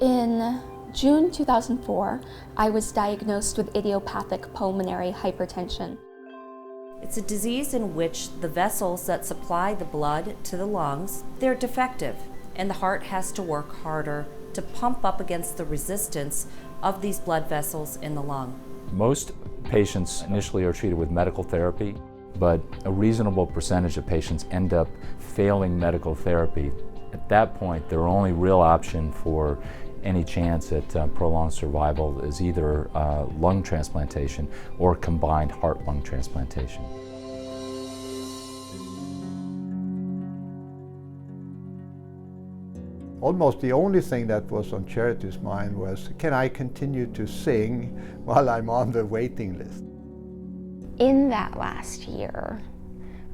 In June 2004, I was diagnosed with idiopathic pulmonary hypertension. It's a disease in which the vessels that supply the blood to the lungs, they're defective, and the heart has to work harder to pump up against the resistance of these blood vessels in the lung. Most patients initially are treated with medical therapy, but a reasonable percentage of patients end up failing medical therapy. At that point, their only real option for any chance at prolonged survival is either lung transplantation or combined heart-lung transplantation. Almost the only thing that was on Charity's mind was, can I continue to sing while I'm on the waiting list? In that last year,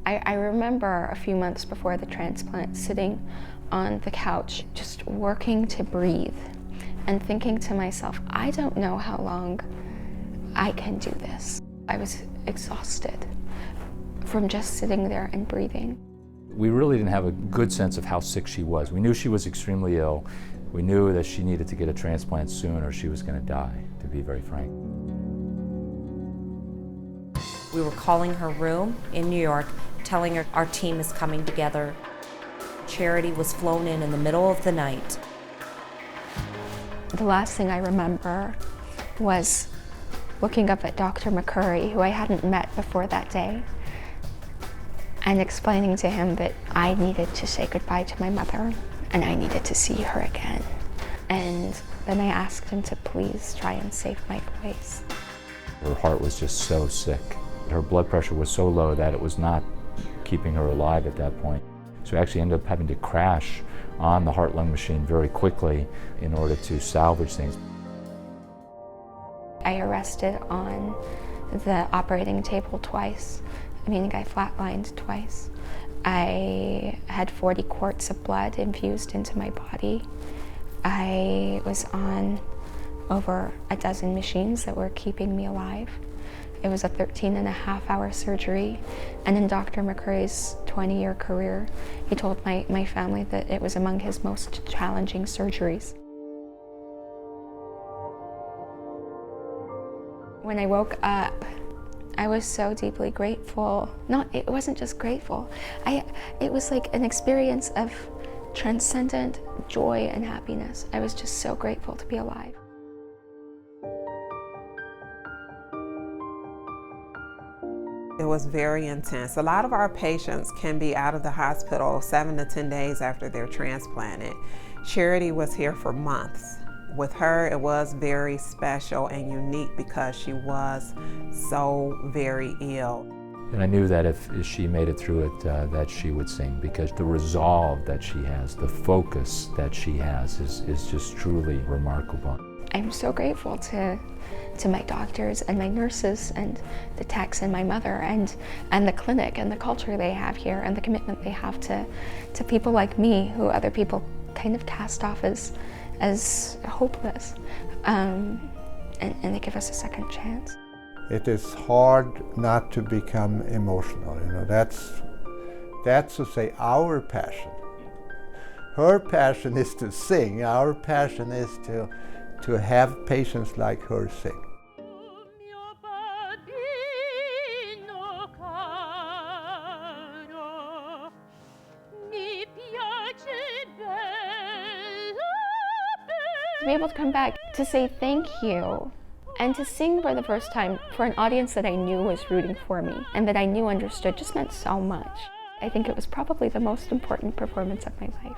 I remember a few months before the transplant sitting on the couch, just working to breathe and thinking to myself, I don't know how long I can do this. I was exhausted from just sitting there and breathing. We really didn't have a good sense of how sick she was. We knew she was extremely ill. We knew that she needed to get a transplant soon or she was going to die, to be very frank. We were calling her room in New York, telling her our team is coming together. Charity was flown in the middle of the night. The last thing I remember was looking up at Dr. McCurry, who I hadn't met before that day, and explaining to him that I needed to say goodbye to my mother and I needed to see her again. And then I asked him to please try and save my voice. Her heart was just so sick. Her blood pressure was so low that it was not keeping her alive at that point. So we actually ended up having to crash on the heart-lung machine very quickly in order to salvage things. I arrested on the operating table twice, meaning I flatlined twice. I had 40 quarts of blood infused into my body. I was on over a dozen machines that were keeping me alive. It was a 13-and-a-half-hour surgery, and in Dr. McCurry's 20-year career, he told my family that it was among his most challenging surgeries. When I woke up, I was so deeply grateful. It wasn't just grateful. It was like an experience of transcendent joy and happiness. I was just so grateful to be alive. It was very intense. A lot of our patients can be out of the hospital 7 to 10 days after they're transplanted. Charity was here for months. With her, it was very special and unique because she was so very ill. And I knew that if she made it through it, that she would sing, because the resolve that she has, the focus that she has is just truly remarkable. I'm so grateful to my doctors and my nurses and the techs and my mother and the clinic and the culture they have here and the commitment they have to people like me who other people kind of cast off as hopeless, and they give us a second chance. It is hard not to become emotional, you know. That's to say our passion. Her passion is to sing, our passion is to have patients like her sing. To be able to come back to say thank you and to sing for the first time for an audience that I knew was rooting for me and that I knew understood just meant so much. I think it was probably the most important performance of my life.